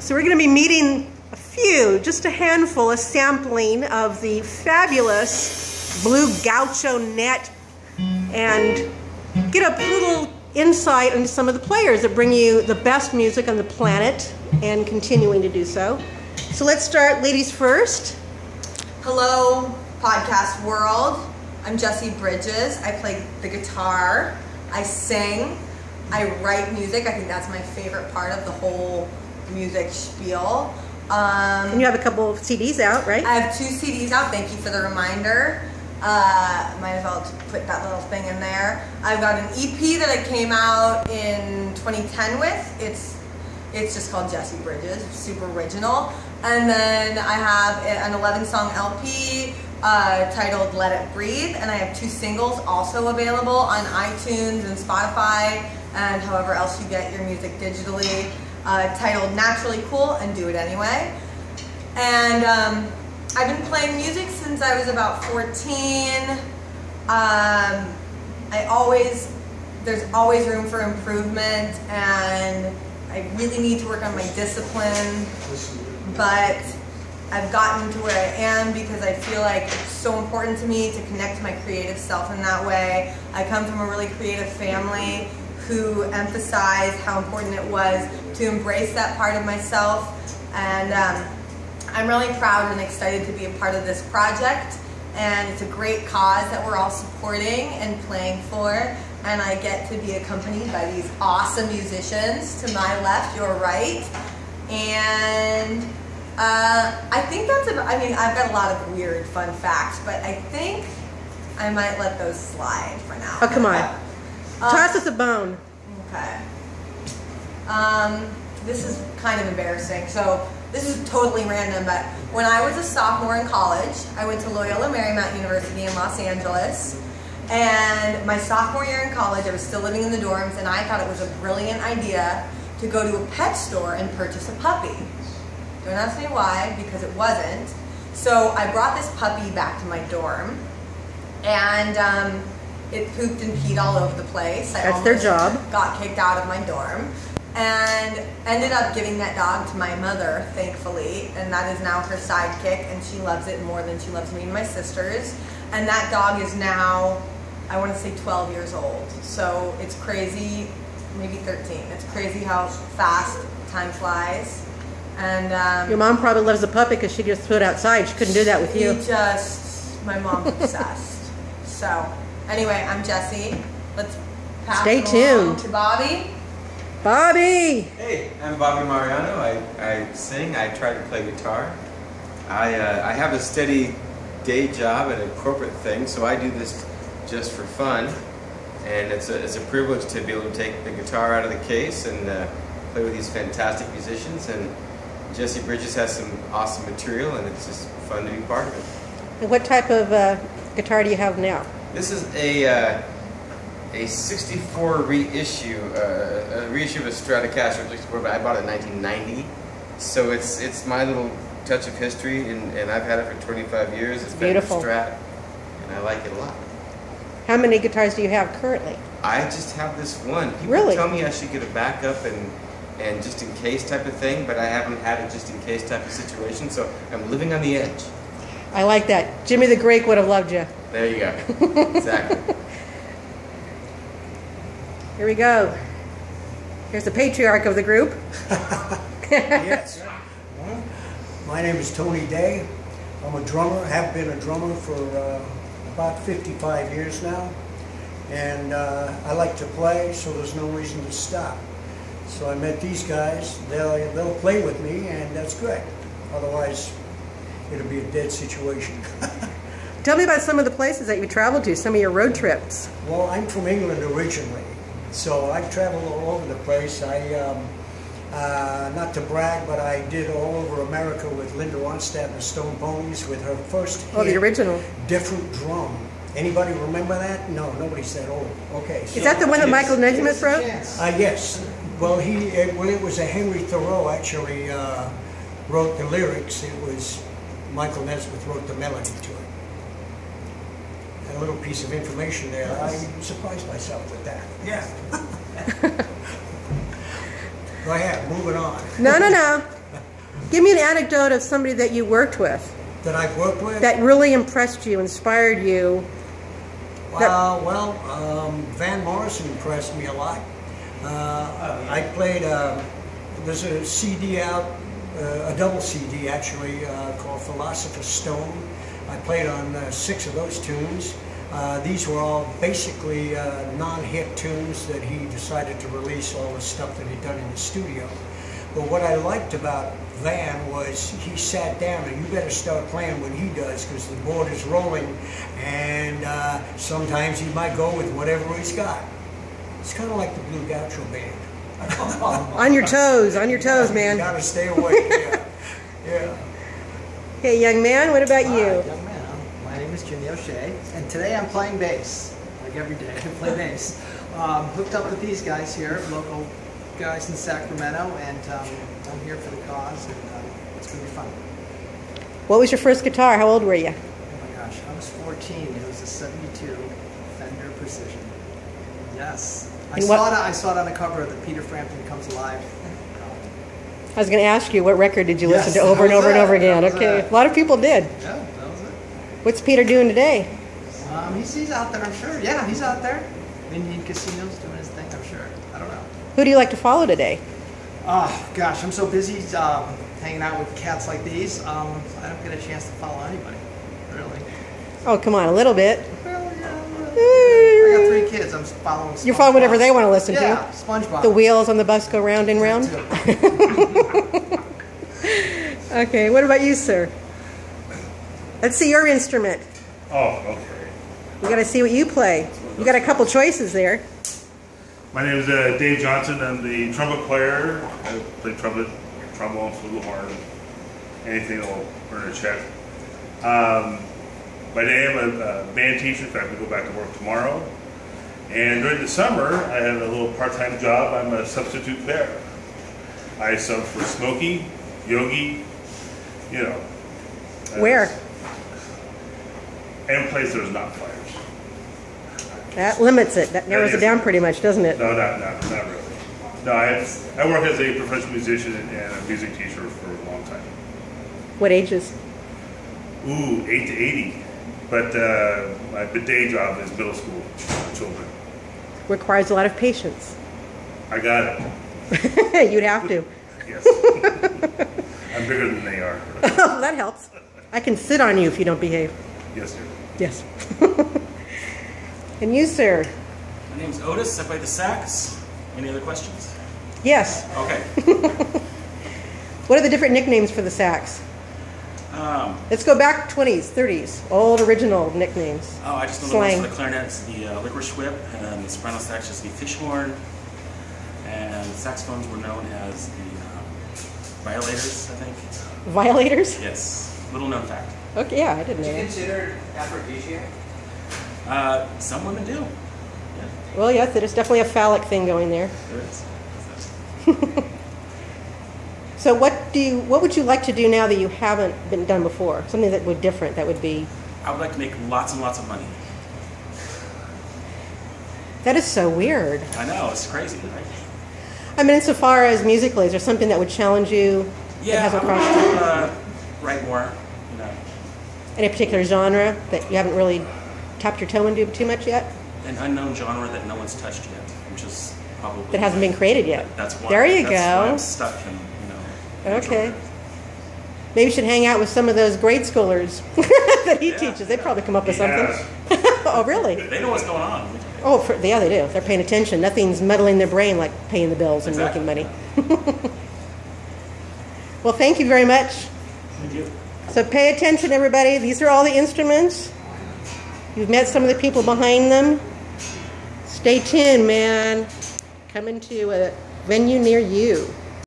So we're going to be meeting just a handful, a sampling of the fabulous blue Gaucho net, and get a little insight into some of the players that bring you the best music on the planet and continuing to do so. So let's start ladies first. Hello, podcast world. I'm Jessie Bridges. I play the guitar, I sing, I write music. I think that's my favorite part of the whole music spiel. And you have a couple of CDs out, right? I have 2 CDs out. Thank you for the reminder. Might as well put that little thing in there. I've got an EP that I came out in 2010 with. It's just called Jessie Bridges, super original. And then I have an 11-song LP titled Let It Breathe, and I have 2 singles also available on iTunes and Spotify and however else you get your music digitally, titled Naturally Cool and Do It Anyway. And I've been playing music since I was about 14. There's always room for improvement, and I really need to work on my discipline, but I've gotten to where I am because I feel like it's so important to me to connect to my creative self in that way. I come from a really creative family who emphasized how important it was to embrace that part of myself, and I'm really proud and excited to be a part of this project, and it's a great cause that we're all supporting and playing for, and I get to be accompanied by these awesome musicians to my left, your right, and I think that's about, I mean, I've got a lot of weird fun facts, but I think I might let those slide for now. Oh, come on. Toss us a bone. Okay. This is kind of embarrassing. So this is totally random, but when I was a sophomore in college, I went to Loyola Marymount University in Los Angeles. And my sophomore year in college, I was still living in the dorms, and I thought it was a brilliant idea to go to a pet store and purchase a puppy. Don't ask me why, because it wasn't. So I brought this puppy back to my dorm, and it pooped and peed all over the place. That's their job. Got kicked out of my dorm, and ended up giving that dog to my mother, thankfully, and that is now her sidekick, and she loves it more than she loves me and my sisters. And that dog is now, I want to say 12 years old. So it's crazy, maybe 13. It's crazy how fast time flies. And your mom probably loves the puppy because she just threw it outside. She couldn't do that with you. My mom's obsessed. So anyway, I'm Jessie. Let's pass Stay it tuned along to Bobby. Bobby! Hey, I'm Bobby Mariano. I sing, I try to play guitar. I have a steady day job at a corporate thing, so I do this just for fun. And it's a privilege to be able to take the guitar out of the case and play with these fantastic musicians. And Jessie Bridges has some awesome material, and it's just fun to be part of it. And what type of guitar do you have now? This is a 64 reissue, a reissue of a Stratocaster 64, but I bought it in 1990. So it's my little touch of history, and I've had it for 25 years. It's beautiful. Been a Strat, and I like it a lot. How many guitars do you have currently? I just have this one. People really? Tell me I should get a backup and just in case type of thing, but I haven't had a just in case type of situation, so I'm living on the edge. I like that. Jimmy the Greek would have loved you. There you go. Exactly. Here we go. Here's the patriarch of the group. Yes. My name is Tony Day. I'm a drummer, have been a drummer for about 55 years now. And I like to play, so there's no reason to stop. So I met these guys. They'll play with me, and that's good. Otherwise, it'll be a dead situation. Tell me about some of the places that you traveled to, some of your road trips. Well, I'm from England originally, so I've traveled all over the place. Not to brag, but I did all over America with Linda Ronstadt and the Stone Ponies with her first hit, the original. Different Drum. Anybody remember that? No, nobody's that old. Okay. So is that the one that Michael Nesmith wrote? Yes. Well, it was a Henry Thoreau actually wrote the lyrics. It was Michael Nesmith wrote the melody to it. And a little piece of information there. I surprised myself with that. Yeah. Go ahead, moving on. No. Give me an anecdote of somebody that you worked with. That I've worked with? That really impressed you, inspired you. Van Morrison impressed me a lot. I played, there's a CD out, a double CD actually, called Philosopher's Stone. I played on 6 of those tunes. These were all basically non-hit tunes that he decided to release all the stuff that he'd done in the studio. But what I liked about Van was he sat down and you better start playing when he does because the board is rolling and sometimes he might go with whatever he's got. It's kind of like the Blue Gaucho band. On your toes, man. You gotta stay awake, yeah. Hey, young man, what about you? Young man, my name is Jimmy O'Shea, and today I'm playing bass. Like every day, I play bass. Hooked up with these guys here, local guys in Sacramento, and I'm here for the cause, and it's going to be fun. What was your first guitar? How old were you? Oh my gosh, I was 14. It was a 72 Fender Precision. Yes. I saw it on the cover of the Peter Frampton Comes Alive. I was going to ask you, what record did you listen to over and over and over again? Okay, a lot of people did. Yeah, that was it. What's Peter doing today? He's out there, I'm sure. Yeah, he's out there. Indian casinos doing his thing, I'm sure. I don't know. Who do you like to follow today? Oh, gosh, I'm so busy hanging out with cats like these. I don't get a chance to follow anybody, really. Oh, come on, a little bit. Well, yeah. I got 3 kids. I'm following SpongeBob. You follow whatever they want to listen to. Yeah, SpongeBob. The wheels on the bus go round and round? Okay, what about you, sir? Let's see your instrument. Oh, okay. We got to see what you play. You got a couple choices there. My name is Dave Johnson. I'm the trumpet player. I play trumpet, trombone, flugelhorn, anything that will earn a check. By day, I'm a band teacher. In fact, we go back to work tomorrow. And during the summer, I have a little part-time job. I'm a substitute bear. I sub for Smokey, Yogi, you know. Where? Any place there's not fires. That limits it. That narrows it down pretty much, doesn't it? No, not really. No, I work as a professional musician and a music teacher for a long time. What ages? Ooh, 8 to 80. But my day job is middle school children. Requires a lot of patience. I got it. You'd have to. Yes. I'm bigger than they are. Oh, that helps. I can sit on you if you don't behave. Yes, sir. Yes. And you, sir? My name's Otis. I play the sax. Any other questions? Yes. Okay. What are the different nicknames for the sax? Let's go back 20s, 30s. Old original nicknames. Oh, I just know Slang. the ones for the clarinet is the licorice whip, and the soprano sax is the fish horn, and the saxophones were known as the violators, I think. Violators? Yes. Little known fact. Okay, yeah, I didn't know Would you that. consider aphrodisiac? Some women do. Yeah, Well, yes, there's definitely a phallic thing going there. there is. So what would you like to do now that you haven't been done before? Something that would different, that would be... I would like to make lots and lots of money. That is so weird. I know, it's crazy, right? I mean, insofar as musically, is there something that would challenge you that Yeah, hasn't I crossed would you? write more, you know. Any particular genre that you haven't really tapped your toe into too much yet? An unknown genre that no one's touched yet, which is probably... That hasn't been created yet? That's why. There you That's why go. I'm stuck in, Okay. Maybe you should hang out with some of those grade schoolers that he teaches. They'd probably come up with something. Oh, really? They know what's going on. Oh, yeah, they do. They're paying attention. Nothing's muddling their brain like paying the bills and Exactly. making money. Well, thank you very much. Thank you. So pay attention, everybody. These are all the instruments. You've met some of the people behind them. Stay tuned, man. Coming to a venue near you.